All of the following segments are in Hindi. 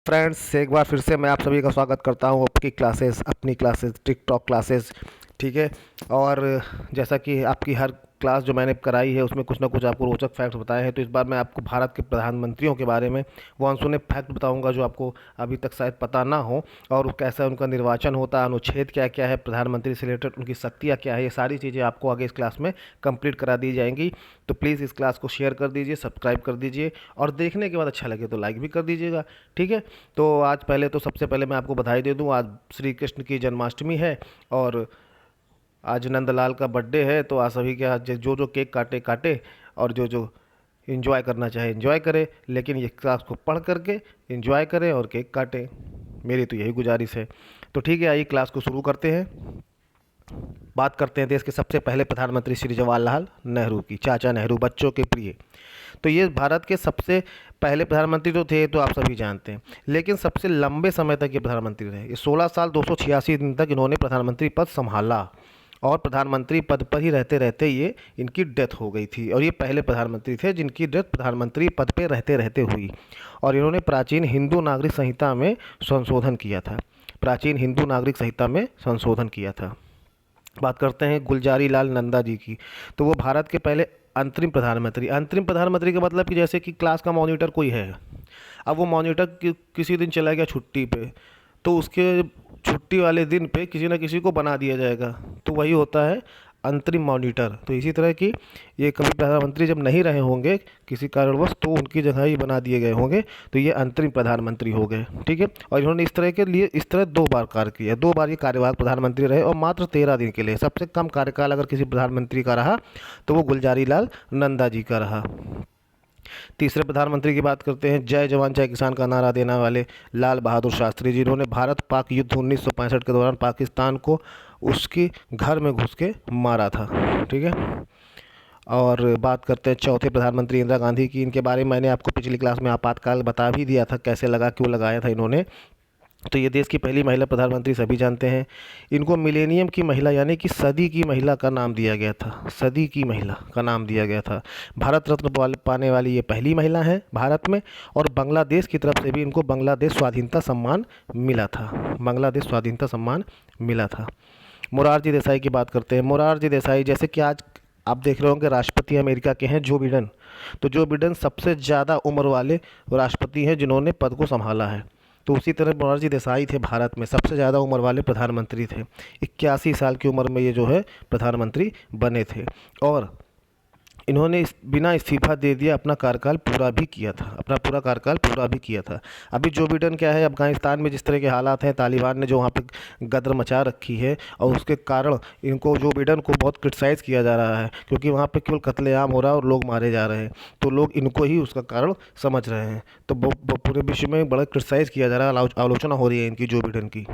फ्रेंड्स, एक बार फिर से मैं आप सभी का स्वागत करता हूँ आपकी क्लासेस, अपनी क्लासेस, टिकटॉक क्लासेस। ठीक है। और जैसा कि आपकी हर क्लास जो मैंने कराई है उसमें कुछ ना कुछ आपको रोचक फैक्ट्स बताए हैं, तो इस बार मैं आपको भारत के प्रधानमंत्रियों के बारे में वो अनसुने फैक्ट बताऊंगा जो आपको अभी तक शायद पता ना हो, और कैसा उनका निर्वाचन होता है, अनुच्छेद क्या क्या है प्रधानमंत्री से रिलेटेड, उनकी शक्तियाँ क्या है, ये सारी चीज़ें आपको आगे इस क्लास में कंप्लीट करा दी जाएंगी। तो प्लीज़ इस क्लास को शेयर कर दीजिए, सब्सक्राइब कर दीजिए, और देखने के बाद अच्छा लगे तो लाइक भी कर दीजिएगा। ठीक है। तो आज पहले तो सबसे पहले मैं आपको बधाई दे दूं, आज श्री कृष्ण की जन्माष्टमी है, और आज नंदलाल का बर्थडे है। तो आज सभी के आज जो जो केक काटे काटे, और जो जो इन्जॉय करना चाहे इन्जॉय करे, लेकिन ये क्लास को पढ़ करके इन्जॉय करें और केक काटें। मेरी तो यही गुजारिश है। तो ठीक है, आइए क्लास को शुरू करते हैं। बात करते हैं देश के सबसे पहले प्रधानमंत्री श्री जवाहरलाल नेहरू की, चाचा नेहरू, बच्चों के प्रिय। तो ये भारत के सबसे पहले प्रधानमंत्री तो थे, तो आप सभी जानते हैं, लेकिन सबसे लंबे समय तक ये प्रधानमंत्री रहे। ये 16 साल 286 दिन तक इन्होंने प्रधानमंत्री पद संभाला, और प्रधानमंत्री पद पर ही रहते रहते ये इनकी डेथ हो गई थी। और ये पहले प्रधानमंत्री थे जिनकी डेथ प्रधानमंत्री पद पर रहते रहते हुई। और इन्होंने प्राचीन हिंदू नागरिक संहिता में संशोधन किया था, प्राचीन हिंदू नागरिक संहिता में संशोधन किया था। बात करते हैं गुलजारी लाल नंदा जी की। तो वो भारत के पहले अंतरिम प्रधानमंत्री का मतलब कि जैसे कि क्लास का मॉनिटर कोई है, अब वो मॉनिटर किसी दिन चला गया छुट्टी पे, तो उसके छुट्टी वाले दिन पे किसी ना किसी को बना दिया जाएगा, तो वही होता है अंतरिम मॉनिटर। तो इसी तरह की ये कभी प्रधानमंत्री जब नहीं रहे होंगे किसी कारणवश, तो उनकी जगह ही बना दिए गए होंगे, तो ये अंतरिम प्रधानमंत्री हो गए। ठीक है। और इन्होंने इस तरह के लिए इस तरह 2 बार कार्य किया, 2 बार ये कार्यवाहक प्रधानमंत्री रहे, और मात्र 13 दिन के लिए। सबसे कम कार्यकाल अगर किसी प्रधानमंत्री का रहा तो वो गुलजारी लाल नंदा जी का रहा। तीसरे प्रधानमंत्री की बात करते हैं, जय जवान जय किसान का नारा देने वाले लाल बहादुर शास्त्री जी। इन्होंने भारत पाक युद्ध 1965 के दौरान पाकिस्तान को उसके घर में घुस के मारा था। ठीक है। और बात करते हैं चौथे प्रधानमंत्री इंदिरा गांधी की। इनके बारे में मैंने आपको पिछली क्लास में आपातकाल बता भी दिया था, कैसे लगा, क्यों लगाया था इन्होंने। तो ये देश की पहली महिला प्रधानमंत्री सभी जानते हैं। इनको मिलेनियम की महिला यानी कि सदी की महिला का नाम दिया गया था, सदी की महिला का नाम दिया गया था। भारत रत्न पाने वाली ये पहली महिला है भारत में। और बांग्लादेश की तरफ से भी इनको बांग्लादेश स्वाधीनता सम्मान मिला था, बांग्लादेश स्वाधीनता सम्मान मिला था। मोरारजी देसाई की बात करते हैं। मोरारजी देसाई, जैसे कि आज आप देख रहे होंगे राष्ट्रपति अमेरिका के हैं जो बिडेन, तो जो बिडेन सबसे ज़्यादा उम्र वाले राष्ट्रपति हैं जिन्होंने पद को संभाला है। तो उसी तरह मोरारजी देसाई थे भारत में सबसे ज़्यादा उम्र वाले प्रधानमंत्री थे। 81 साल की उम्र में ये जो है प्रधानमंत्री बने थे, और इन्होंने बिना इस्तीफा दे दिया अपना कार्यकाल पूरा भी किया था, अपना पूरा कार्यकाल पूरा भी किया था। अभी जो बिडेन क्या है, अफगानिस्तान में जिस तरह के हालात हैं, तालिबान ने जो वहाँ पे गदर मचा रखी है, और उसके कारण इनको, जो बिडेन को बहुत क्रिटिसाइज़ किया जा रहा है, क्योंकि वहाँ पे केवल कत्लेआम हो रहा है और लोग मारे जा रहे हैं, तो लोग इनको ही उसका कारण समझ रहे हैं। तो पूरे विश्व में बड़ा क्रिटिसाइज़ किया जा रहा है, आलोचना हो रही है इनकी, जो बिडेन की।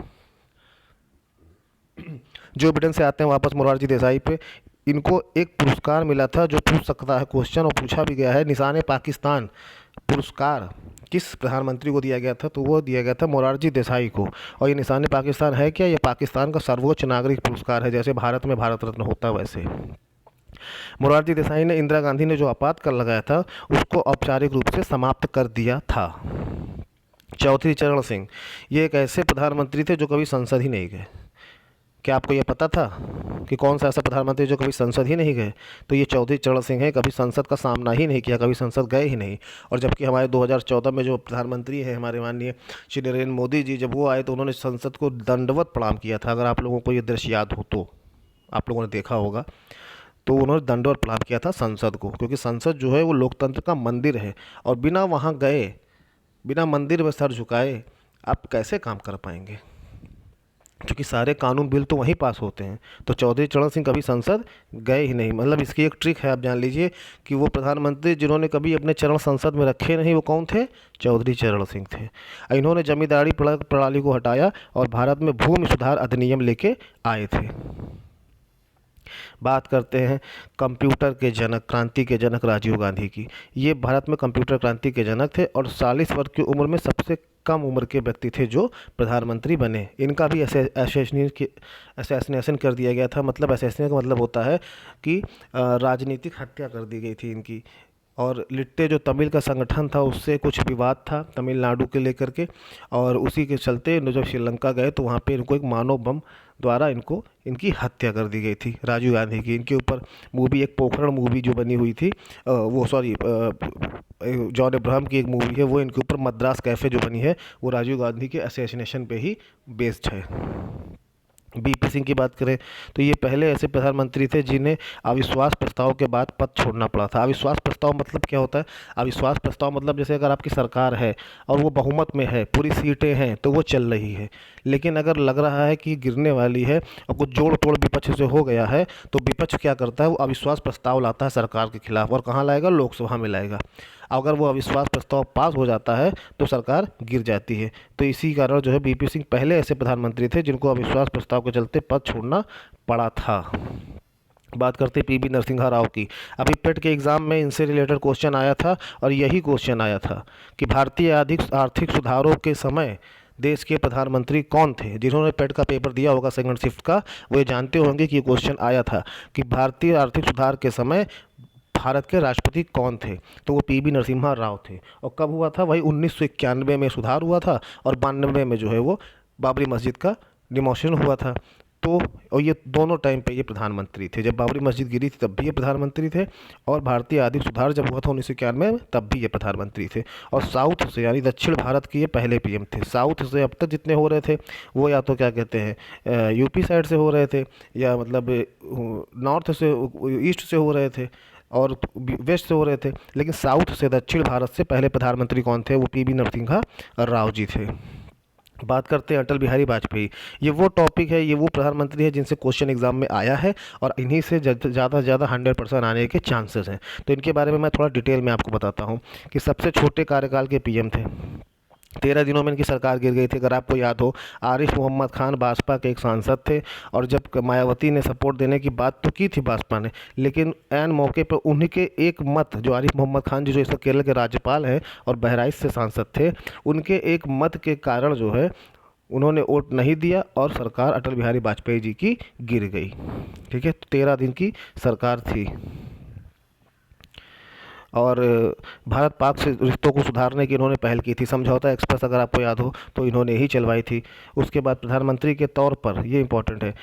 जो बिडेन से आते हैं वापस मोरारजी देसाई पे। इनको एक पुरस्कार मिला था जो पूछ सकता है क्वेश्चन, और पूछा भी गया है, निशान पाकिस्तान पुरस्कार किस प्रधानमंत्री को दिया गया था, तो वो दिया गया था मोरारजी देसाई को। और ये निशान पाकिस्तान है क्या, ये पाकिस्तान का सर्वोच्च नागरिक पुरस्कार है, जैसे भारत में भारत रत्न होता है वैसे। मोरारजी देसाई ने इंदिरा गांधी ने जो आपातकाल लगाया था उसको औपचारिक रूप से समाप्त कर दिया था। चौधरी चरण सिंह, ये एक ऐसे प्रधानमंत्री थे जो कभी संसद ही नहीं गए। क्या आपको ये पता था कि कौन सा ऐसा प्रधानमंत्री जो कभी संसद ही नहीं गए? तो ये चौधरी चरण सिंह है, कभी संसद का सामना ही नहीं किया, कभी संसद गए ही नहीं। और जबकि हमारे 2014 में जो प्रधानमंत्री हैं हमारे माननीय श्री नरेंद्र मोदी जी, जब वो आए तो उन्होंने संसद को दंडवत प्रणाम किया था। अगर आप लोगों को ये दृश्य याद हो तो आप लोगों ने देखा होगा, तो उन्होंने दंडवत प्रणाम किया था संसद को, क्योंकि संसद जो है वो लोकतंत्र का मंदिर है, और बिना वहाँ गए, बिना मंदिर में सर झुकाए आप कैसे काम कर पाएंगे, क्योंकि सारे कानून बिल तो वहीं पास होते हैं। तो चौधरी चरण सिंह कभी संसद गए ही नहीं। मतलब इसकी एक ट्रिक है, आप जान लीजिए कि वो प्रधानमंत्री जिन्होंने कभी अपने चरण संसद में रखे नहीं, वो कौन थे? चौधरी चरण सिंह थे। इन्होंने जमींदारी प्रणाली को हटाया और भारत में भूमि सुधार अधिनियम लेके आए थे। बात करते हैं कंप्यूटर के जनक, क्रांति के जनक राजीव गांधी की। ये भारत में कंप्यूटर क्रांति के जनक थे, और 40 वर्ष की उम्र में सबसे कम उम्र के व्यक्ति थे जो प्रधानमंत्री बने। इनका भी असैसिनेशन कर दिया गया था। मतलब असैसिनेशन का मतलब होता है कि राजनीतिक हत्या कर दी गई थी इनकी। और लिट्टे जो तमिल का संगठन था उससे कुछ विवाद था तमिलनाडु के लेकर के, और उसी के चलते जब श्रीलंका गए तो वहाँ पे इनको एक मानव बम द्वारा इनको इनकी हत्या कर दी गई थी राजीव गांधी की। इनके ऊपर मूवी, एक पोखरण मूवी जो बनी हुई थी, वो सॉरी जॉन अब्राहम की एक मूवी है, वो इनके ऊपर मद्रास कैफ़े जो बनी है वो राजीव गांधी के असैसिनेशन पे ही बेस्ड है। बीपी सिंह की बात करें तो ये पहले ऐसे प्रधानमंत्री थे जिन्हें अविश्वास प्रस्ताव के बाद पद छोड़ना पड़ा था। अविश्वास प्रस्ताव मतलब क्या होता है? अविश्वास प्रस्ताव मतलब जैसे अगर आपकी सरकार है और वो बहुमत में है, पूरी सीटें हैं, तो वो चल रही है, लेकिन अगर लग रहा है कि गिरने वाली है और कुछ जोड़ तोड़ विपक्ष से हो गया है, तो विपक्ष क्या करता है? वो अविश्वास प्रस्ताव लाता है सरकार के खिलाफ, और कहाँ लाएगा? लोकसभा में लाएगा। अगर वो अविश्वास प्रस्ताव पास हो जाता है तो सरकार गिर जाती है। तो इसी कारण जो है बीपी सिंह पहले ऐसे प्रधानमंत्री थे जिनको अविश्वास प्रस्ताव के चलते पद छोड़ना पड़ा था। बात करते पीवी नरसिम्हा राव की। अभी पेट के एग्ज़ाम में इनसे रिलेटेड क्वेश्चन आया था, और यही क्वेश्चन आया था कि भारतीय आर्थिक सुधारों के समय देश के प्रधानमंत्री कौन थे? जिन्होंने पेट का पेपर दिया होगा सेकंड शिफ्ट का, वो ये जानते होंगे कि ये क्वेश्चन आया था कि भारतीय आर्थिक सुधार के समय भारत के राष्ट्रपति कौन थे? तो वो पीवी नरसिम्हा राव थे। और कब हुआ था? वही 1991 में सुधार हुआ था, और 92 में जो है वो बाबरी मस्जिद का डिमोलिशन हुआ था। तो और ये दोनों टाइम पे ये प्रधानमंत्री थे। जब बाबरी मस्जिद गिरी थी तब भी ये प्रधानमंत्री थे, और भारतीय आर्थिक सुधार जब हुआ था 1991 में तब भी ये प्रधानमंत्री थे। और साउथ से यानी दक्षिण भारत के ये पहले पीएम थे। साउथ से अब तक जितने हो रहे थे वो या तो क्या कहते हैं यूपी साइड से हो रहे थे, या मतलब नॉर्थ से, ईस्ट से हो रहे थे, और वेस्ट से हो रहे थे, लेकिन साउथ से दक्षिण भारत से पहले प्रधानमंत्री कौन थे? वो पीवी नरसिम्हा राव जी थे। बात करते हैं अटल बिहारी वाजपेयी। ये वो टॉपिक है, ये वो प्रधानमंत्री है जिनसे क्वेश्चन एग्जाम में आया है, और इन्हीं से ज़्यादा से ज़्यादा 100% आने के चांसेस हैं। तो इनके बारे में मैं थोड़ा डिटेल में आपको बताता हूँ कि सबसे छोटे कार्यकाल के पीएम थे। 13 दिनों में इनकी सरकार गिर गई थी। अगर आपको याद हो, आरिफ मोहम्मद खान भाजपा के एक सांसद थे, और जब मायावती ने सपोर्ट देने की बात तो की थी भाजपा ने, लेकिन ऐन मौके पर उन्हीं के एक मत, जो आरिफ मोहम्मद खान जी जो इस वक्त केरल के राज्यपाल हैं और बहराइच से सांसद थे, उनके एक मत के कारण जो है उन्होंने वोट नहीं दिया, और सरकार अटल बिहारी वाजपेयी जी की गिर गई। ठीक है, तो 13 दिन की सरकार थी। और भारत पाक से रिश्तों को सुधारने की इन्होंने पहल की थी। समझौता एक्सप्रेस अगर आपको याद हो तो इन्होंने ही चलवाई थी। उसके बाद प्रधानमंत्री के तौर पर, ये इंपॉर्टेंट है,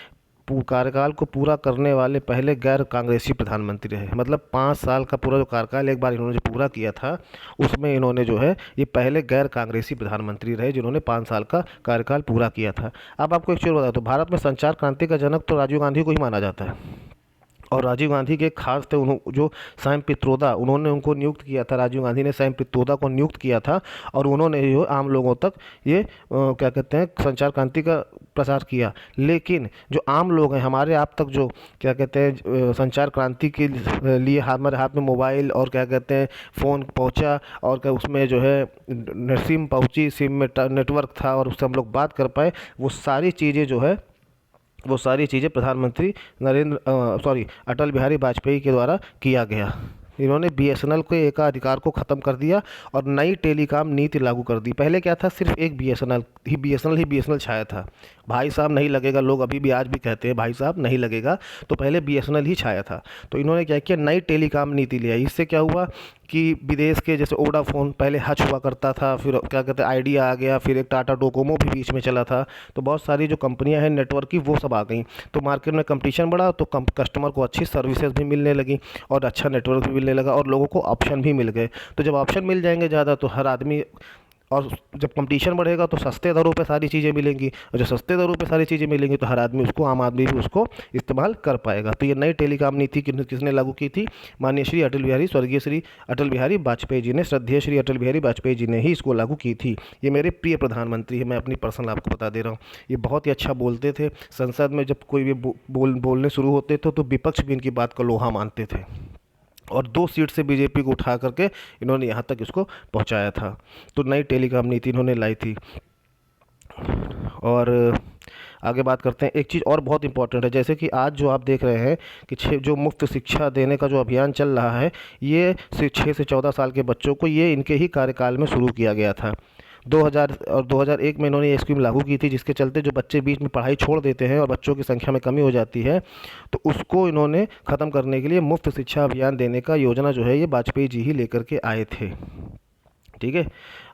कार्यकाल को पूरा करने वाले पहले गैर कांग्रेसी प्रधानमंत्री रहे। मतलब 5 साल का पूरा जो कार्यकाल एक बार इन्होंने जो पूरा किया था, उसमें इन्होंने जो है ये पहले गैर कांग्रेसी प्रधानमंत्री रहे जिन्होंने 5 साल का कार्यकाल पूरा किया था। अब आपको एक चीज़ बता दो, भारत में संचार क्रांति का जनक तो राजीव गांधी को ही माना जाता है। और राजीव गांधी के खास थे जो सैम पित्रोदा, उन्होंने उनको नियुक्त किया था। राजीव गांधी ने सैम पित्रोदा को नियुक्त किया था, और उन्होंने जो आम लोगों तक ये क्या कहते हैं संचार क्रांति का प्रसार किया। लेकिन जो आम लोग हैं हमारे आप तक, जो क्या कहते हैं संचार क्रांति के लिए हमारे हाथ में मोबाइल और क्या कहते हैं फ़ोन पहुंचा, और क्या उसमें जो है सिम पहुंची, सिम में नेटवर्क था और उससे हम लोग बात कर पाए, वो सारी चीज़ें प्रधानमंत्री अटल बिहारी वाजपेयी के द्वारा किया गया। इन्होंने बीएसएनएल के एकाधिकार को ख़त्म कर दिया और नई टेलीकॉम नीति लागू कर दी। पहले क्या था, सिर्फ एक बीएसएनएल छाया था। भाई साहब नहीं लगेगा, लोग अभी भी आज भी कहते हैं भाई साहब नहीं लगेगा, तो पहले बीएसएनएल ही छाया था। तो इन्होंने क्या किया, नई टेलीकॉम नीति ले आई। इससे क्या हुआ कि विदेश के जैसे वोडाफोन पहले हच हुआ करता था, फिर क्या कहते हैं आइडिया आ गया, फिर एक टाटा डोकोमो भी बीच में चला था। तो बहुत सारी जो कंपनियां हैं नेटवर्क की वो सब आ गई, तो मार्केट में कंपटीशन बढ़ा, तो कस्टमर को अच्छी सर्विसेज भी मिलने लगी और अच्छा नेटवर्क भी मिलने लगा, और लोगों को ऑप्शन भी मिल गए। तो जब ऑप्शन मिल जाएंगे ज़्यादा तो हर आदमी, और जब कंपटीशन बढ़ेगा तो सस्ते दरों पे सारी चीज़ें मिलेंगी, और जब सस्ते दरों पे सारी चीज़ें मिलेंगी तो हर आदमी उसको, आम आदमी भी उसको इस्तेमाल कर पाएगा। तो ये नई टेलीकॉम नीति किसने लागू की थी? माननीय स्वर्गीय श्री अटल बिहारी वाजपेयी जी ने, श्रद्धेय श्री अटल बिहारी वाजपेयी जी ने ही इसको लागू की थी। ये मेरे प्रिय प्रधानमंत्री है, मैं अपनी पर्सनल आपको बता दे रहा हूँ। ये बहुत ही अच्छा बोलते थे। संसद में जब कोई भी बोलने शुरू होते थे तो विपक्ष भी इनकी बात को लोहा मानते थे, और 2 सीट से बीजेपी को उठा करके इन्होंने यहाँ तक इसको पहुँचाया था। तो नई टेलीकॉम नीति इन्होंने लाई थी। और आगे बात करते हैं, एक चीज़ और बहुत इंपॉर्टेंट है, जैसे कि आज जो आप देख रहे हैं कि जो मुफ्त शिक्षा देने का जो अभियान चल रहा है, ये 6 से 14 साल के बच्चों को ये इनके ही कार्यकाल में शुरू किया गया था। 2000 और 2001 में इन्होंने ये स्कीम लागू की थी, जिसके चलते जो बच्चे बीच में पढ़ाई छोड़ देते हैं और बच्चों की संख्या में कमी हो जाती है, तो उसको इन्होंने ख़त्म करने के लिए मुफ्त शिक्षा अभियान देने का योजना जो है ये वाजपेयी जी ही लेकर के आए थे। ठीक है।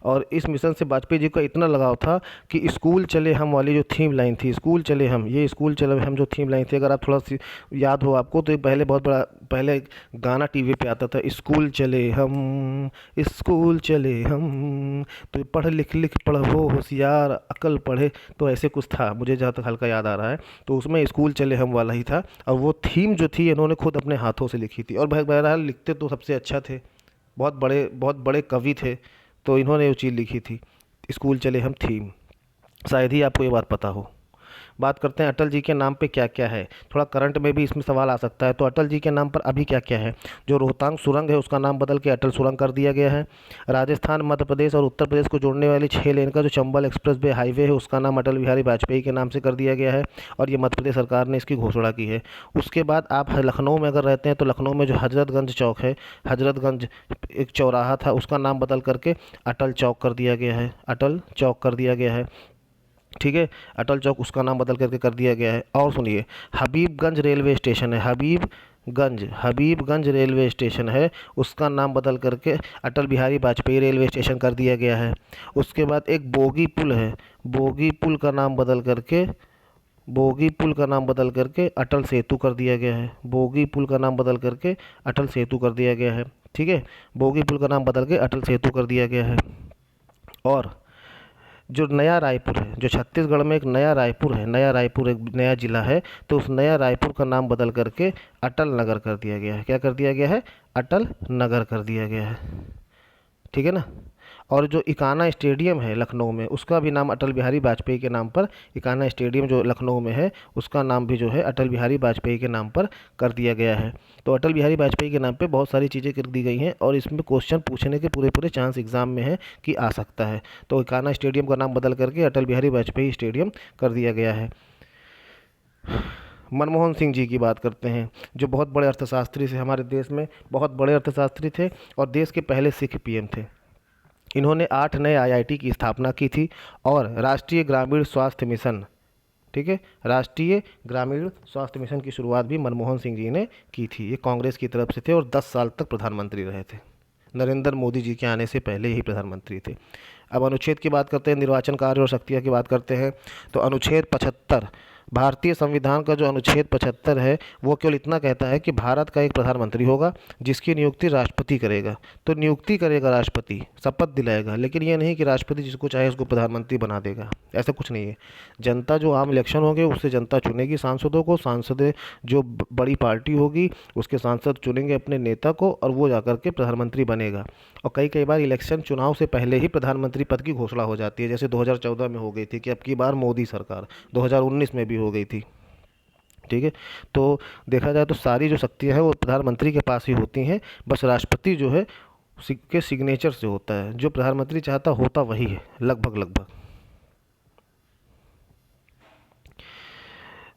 और इस मिशन से वाजपेयी जी का इतना लगाव था कि स्कूल चले हम वाली जो थीम लाइन थी, स्कूल चले हम, ये स्कूल चले हम जो थीम लाइन थी, अगर आप थोड़ा सी याद हो आपको, तो ये पहले बहुत बड़ा पहले गाना टीवी पे आता था, स्कूल चले हम, स्कूल चले हम, तो पढ़ लिख लिख पढ़ो होशियार अकल पढ़े, तो ऐसे कुछ था, मुझे जहाँ तक हल्का याद आ रहा है, तो उसमें स्कूल चले हम वाला ही था। और वो थीम जो थी इन्होंने खुद अपने हाथों से लिखी थी, और बहरहाल लिखते तो सबसे अच्छा थे, बहुत बड़े कवि थे, तो इन्होंने वो चीज़ लिखी थी, स्कूल चले हम थीम। शायद ही आपको ये बात पता हो। बात करते हैं अटल जी के नाम पे क्या क्या है, थोड़ा करंट में भी इसमें सवाल आ सकता है। तो अटल जी के नाम पर अभी क्या क्या है, जो रोहतांग सुरंग है उसका नाम बदल के अटल सुरंग कर दिया गया है। राजस्थान, मध्य प्रदेश और उत्तर प्रदेश को जोड़ने वाली 6 लेन का जो चंबल एक्सप्रेस वे हाईवे है उसका नाम अटल बिहारी वाजपेयी के नाम से कर दिया गया है, और ये मध्य प्रदेश सरकार ने इसकी घोषणा की है। उसके बाद आप लखनऊ में अगर रहते हैं तो लखनऊ में जो हजरतगंज चौक है, हजरतगंज एक चौराहा था, उसका नाम बदल करके अटल चौक कर दिया गया है, अटल चौक कर दिया गया है। ठीक है, अटल चौक उसका नाम बदल करके कर दिया गया है। और सुनिए, हबीबगंज रेलवे स्टेशन है, हबीबगंज रेलवे स्टेशन है, उसका नाम बदल करके अटल बिहारी वाजपेयी रेलवे स्टेशन कर दिया गया है। उसके बाद एक बोगी पुल है, बोगी पुल का नाम बदल करके बोगी पुल का नाम बदल करके अटल सेतु कर दिया गया है, बोगी पुल का नाम बदल करके अटल सेतु कर दिया गया है। ठीक है, बोगी पुल का नाम बदल के अटल सेतु कर दिया गया है। और जो नया रायपुर है, जो छत्तीसगढ़ में एक नया रायपुर है, नया रायपुर एक नया ज़िला है, तो उस नया रायपुर का नाम बदल करके अटल नगर कर दिया गया है। क्या कर दिया गया है, अटल नगर कर दिया गया है। ठीक है ना। और जो इकाना स्टेडियम है लखनऊ में, उसका भी नाम अटल बिहारी वाजपेयी के नाम पर, इकाना स्टेडियम जो लखनऊ में है उसका नाम भी जो है अटल बिहारी वाजपेयी के नाम पर कर दिया गया है। तो अटल बिहारी वाजपेयी के नाम पे बहुत सारी चीज़ें कर दी गई हैं, और इसमें क्वेश्चन पूछने के पूरे पूरे चांस एग्जाम में है कि आ सकता है। तो इकाना स्टेडियम का नाम बदल करके अटल बिहारी वाजपेयी स्टेडियम कर दिया गया है। मनमोहन सिंह जी की बात करते हैं, जो बहुत बड़े अर्थशास्त्री थे हमारे देश में, बहुत बड़े अर्थशास्त्री थे और देश के पहले सिख पीएम थे। इन्होंने 8 नए आईआईटी की स्थापना की थी, और राष्ट्रीय ग्रामीण स्वास्थ्य मिशन, ठीक है, राष्ट्रीय ग्रामीण स्वास्थ्य मिशन की शुरुआत भी मनमोहन सिंह जी ने की थी। ये कांग्रेस की तरफ से थे और 10 साल तक प्रधानमंत्री रहे थे, नरेंद्र मोदी जी के आने से पहले ही प्रधानमंत्री थे। अब अनुच्छेद की बात करते हैं, निर्वाचन कार्य और शक्तियाँ की बात करते हैं। तो अनुच्छेद 75, भारतीय संविधान का जो अनुच्छेद 75 है वो केवल इतना कहता है कि भारत का एक प्रधानमंत्री होगा जिसकी नियुक्ति राष्ट्रपति करेगा। तो नियुक्ति करेगा राष्ट्रपति, शपथ दिलाएगा, लेकिन ये नहीं कि राष्ट्रपति जिसको चाहे उसको प्रधानमंत्री बना देगा, ऐसा कुछ नहीं है। जनता जो आम इलेक्शन होंगे उससे जनता चुनेगी सांसदों को, सांसद जो बड़ी पार्टी होगी उसके सांसद चुनेंगे अपने नेता को, और वो जाकर के प्रधानमंत्री बनेगा। और कई बार इलेक्शन चुनाव से पहले ही प्रधानमंत्री पद की घोषणा हो जाती है, जैसे 2014 में हो गई थी कि अब की बार मोदी सरकार, 2019 में भी हो गई थी। ठीक है, तो देखा जाए तो सारी जो शक्तियां हैं वो प्रधानमंत्री के पास ही होती हैं, बस राष्ट्रपति जो है के सिग्नेचर से होता है, जो प्रधानमंत्री चाहता होता वही है लगभग।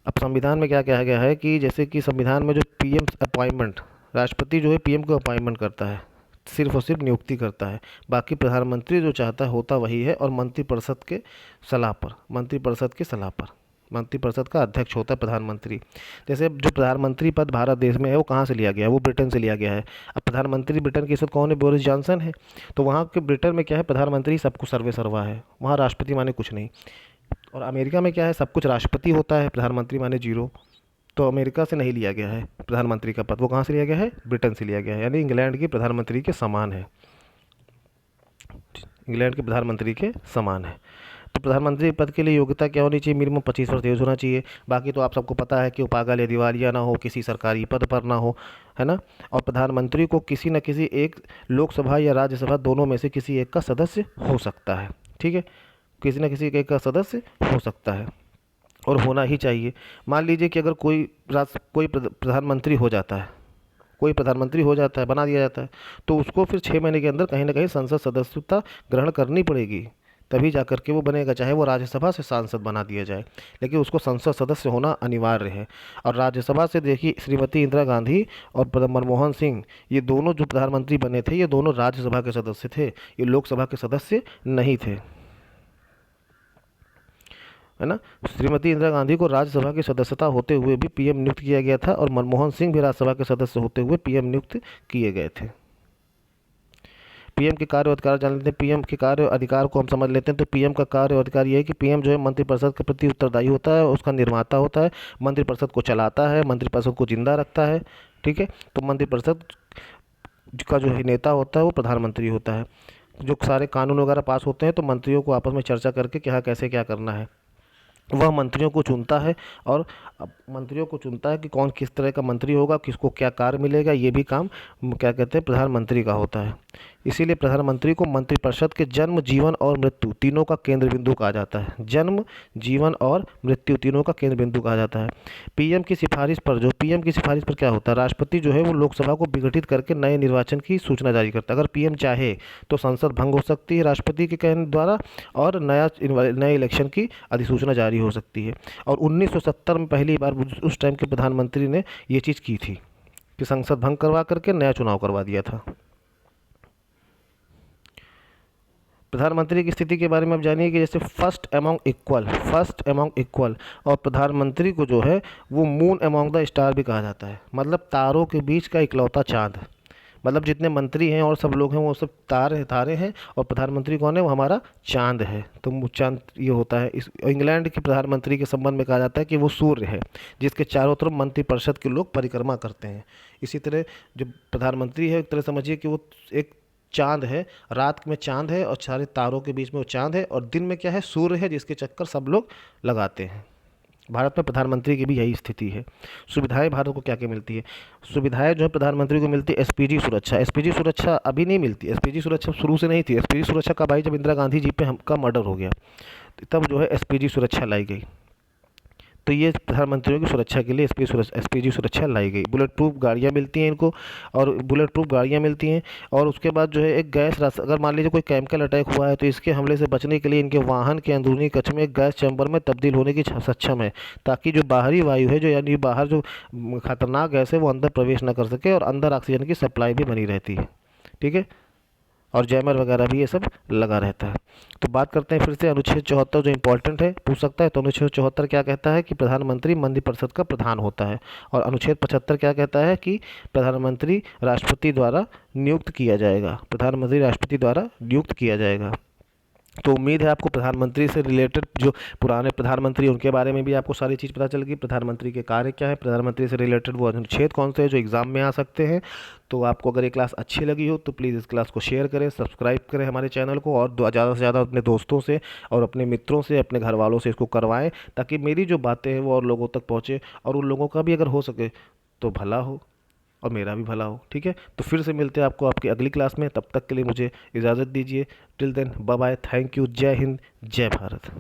अब संविधान में क्या कहा गया है कि जैसे कि संविधान में जो पीएम अपॉइंटमेंट, राष्ट्रपति जो है पीएम को अपॉइंटमेंट करता है, सिर्फ और सिर्फ नियुक्ति करता है, बाकी प्रधानमंत्री जो चाहता है होता वही है, और मंत्रिपरिषद के सलाह पर, मंत्रिपरिषद का अध्यक्ष होता है प्रधानमंत्री। जैसे जो प्रधानमंत्री पद भारत देश में है वो कहाँ से लिया गया है, वो ब्रिटेन से लिया गया है। अब प्रधानमंत्री ब्रिटेन के इस वक्त कौन है, बोरिस जॉनसन है। तो वहाँ के ब्रिटेन में क्या है, प्रधानमंत्री सबको सर्वे सर्वा है, वहाँ राष्ट्रपति माने कुछ नहीं। और अमेरिका में क्या है, सब कुछ राष्ट्रपति होता है, प्रधानमंत्री माने जीरो। तो अमेरिका से नहीं लिया गया है प्रधानमंत्री का पद, वो कहाँ से लिया गया है, ब्रिटेन से लिया गया है, यानी इंग्लैंड के प्रधानमंत्री के समान है, इंग्लैंड के प्रधानमंत्री के समान है। तो प्रधानमंत्री पद के लिए योग्यता क्या होनी चाहिए, मिनिमम 25 वर्ष एज होना चाहिए। बाकी तो आप सबको पता है कि वो पागल या दिवालिया ना हो, किसी सरकारी पद पर ना हो, है ना। और प्रधानमंत्री को किसी न किसी एक लोकसभा या राज्यसभा दोनों में से किसी एक का सदस्य हो सकता है। ठीक है, किसी न किसी एक का सदस्य हो सकता है और होना ही चाहिए। मान लीजिए कि अगर कोई प्रधानमंत्री हो जाता है, कोई प्रधानमंत्री हो जाता है, बना दिया जाता है, तो उसको फिर 6 महीने के अंदर कहीं ना कहीं संसद सदस्यता ग्रहण करनी पड़ेगी, तभी जा कर के वो बनेगा, चाहे वो राज्यसभा से सांसद बना दिया जाए, लेकिन उसको संसद सदस्य होना अनिवार्य है। और राज्यसभा से देखिए, श्रीमती इंदिरा गांधी और मनमोहन सिंह, ये दोनों जो प्रधानमंत्री बने थे, ये दोनों राज्यसभा के सदस्य थे, ये लोकसभा के सदस्य नहीं थे। है ना। श्रीमती इंदिरा गांधी को राज्यसभा की सदस्यता होते हुए भी पीएम नियुक्त किया गया था और मनमोहन सिंह भी राज्यसभा के सदस्य होते हुए पीएम नियुक्त किए गए थे। पीएम के कार्य और अधिकार जान लेते हैं। पीएम के कार्य और अधिकार को हम समझ लेते हैं। तो पीएम का कार्य और अधिकार ये है कि पीएम जो है मंत्रिपरिषद के प्रति उत्तरदायी होता है, उसका निर्माता होता है, मंत्रिपरिषद को चलाता है, मंत्रिपरिषद को जिंदा रखता है। ठीक है, तो मंत्रिपरिषद का जो है नेता होता है वो प्रधानमंत्री होता है। जो सारे कानून वगैरह पास होते हैं तो मंत्रियों को आपस में चर्चा करके क्या कैसे क्या करना है वह मंत्रियों को चुनता है। और अब मंत्रियों को चुनता है कि कौन किस तरह का मंत्री होगा, किसको क्या कार्य मिलेगा, ये भी काम क्या कहते हैं प्रधानमंत्री का होता है। इसीलिए प्रधानमंत्री को मंत्रिपरिषद के जन्म, जीवन और मृत्यु तीनों का केंद्र बिंदु कहा जाता है। जन्म, जीवन और मृत्यु तीनों का केंद्र बिंदु कहा जाता है। पीएम की सिफारिश पर क्या होता है, राष्ट्रपति जो है वो लोकसभा को विघटित करके नए निर्वाचन की सूचना जारी करता है। अगर पीएम चाहे तो संसद भंग हो सकती है राष्ट्रपति के कहने द्वारा और नए इलेक्शन की अधिसूचना जारी हो सकती है। और 1970 में पहली बार उस टाइम के प्रधानमंत्री ने ये चीज़ की थी कि संसद भंग करवा करके नया चुनाव करवा दिया था। प्रधानमंत्री की स्थिति के बारे में आप जानिए कि जैसे फर्स्ट एमोंग इक्वल, और प्रधानमंत्री को जो है वो मून एमोंग द स्टार भी कहा जाता है, मतलब तारों के बीच का इकलौता चांद। मतलब जितने मंत्री हैं और सब लोग हैं वो सब तारे हैं, और प्रधानमंत्री कौन है, वो हमारा चांद है। तो वो चांद ये होता है। इस इंग्लैंड के प्रधानमंत्री के संबंध में कहा जाता है कि वो सूर्य है जिसके चारों तरफ मंत्रिपरिषद के लोग परिक्रमा करते हैं। इसी तरह जो प्रधानमंत्री है एक तरह समझिए कि वो एक चांद है, रात में चांद है और सारे तारों के बीच में वो चांद है, और दिन में क्या है, सूर्य है जिसके चक्कर सब लोग लगाते हैं। भारत में प्रधानमंत्री की भी यही स्थिति है। सुविधाएं भारत को क्या क्या मिलती है, सुविधाएं जो है प्रधानमंत्री को मिलती है एसपीजी सुरक्षा। एसपीजी सुरक्षा अभी नहीं मिलती, एसपीजी सुरक्षा शुरू से नहीं थी। एसपीजी सुरक्षा कब आई, जब इंदिरा गांधी जी पे हमका मर्डर हो गया तब जो है एसपीजी सुरक्षा लाई गई। तो ये प्रधानमंत्रियों की सुरक्षा के लिए एसपीजी सुरक्षा लाई गई। बुलेट प्रूफ गाड़ियाँ मिलती हैं इनको, और बुलेट प्रूफ गाड़ियाँ मिलती हैं। और उसके बाद जो है एक अगर मान लीजिए कोई केमिकल अटैक हुआ है तो इसके हमले से बचने के लिए इनके वाहन के अंदरूनी कक्ष में एक गैस चैम्बर में तब्दील होने की सक्षम है, ताकि जो बाहरी वायु है, जो यानी बाहर जो खतरनाक गैस है वो अंदर प्रवेश न कर सके, और अंदर ऑक्सीजन की सप्लाई भी बनी रहती है। ठीक है, और जैमर वगैरह भी ये सब लगा रहता है। तो बात करते हैं फिर से अनुच्छेद 74 जो इंपॉर्टेंट है, पूछ सकता है। तो अनुच्छेद 74 क्या कहता है कि प्रधानमंत्री मंत्रिपरिषद का प्रधान होता है। और अनुच्छेद 75 क्या कहता है कि प्रधानमंत्री राष्ट्रपति द्वारा नियुक्त किया जाएगा। प्रधानमंत्री राष्ट्रपति द्वारा नियुक्त किया जाएगा। तो उम्मीद है आपको प्रधानमंत्री से रिलेटेड जो पुराने प्रधानमंत्री उनके बारे में भी आपको सारी चीज़ पता चल गई। प्रधानमंत्री के कार्य क्या है, प्रधानमंत्री से रिलेटेड वो अनुच्छेद कौन से हैं जो एग्ज़ाम में आ सकते हैं। तो आपको अगर ये क्लास अच्छी लगी हो तो प्लीज़ इस क्लास को शेयर करें, सब्सक्राइब करें हमारे चैनल को, और ज़्यादा से ज़्यादा अपने दोस्तों से और अपने मित्रों से, अपने घर वालों से इसको करवाएं, ताकि मेरी जो बातें हैं वो और लोगों तक पहुँचे, और उन लोगों का भी अगर हो सके तो भला हो और मेरा भी भला हो। ठीक है, तो फिर से मिलते हैं आपको आपकी अगली क्लास में। तब तक के लिए मुझे इजाज़त दीजिए। Till then bye bye, thank you, जय हिंद, जय भारत।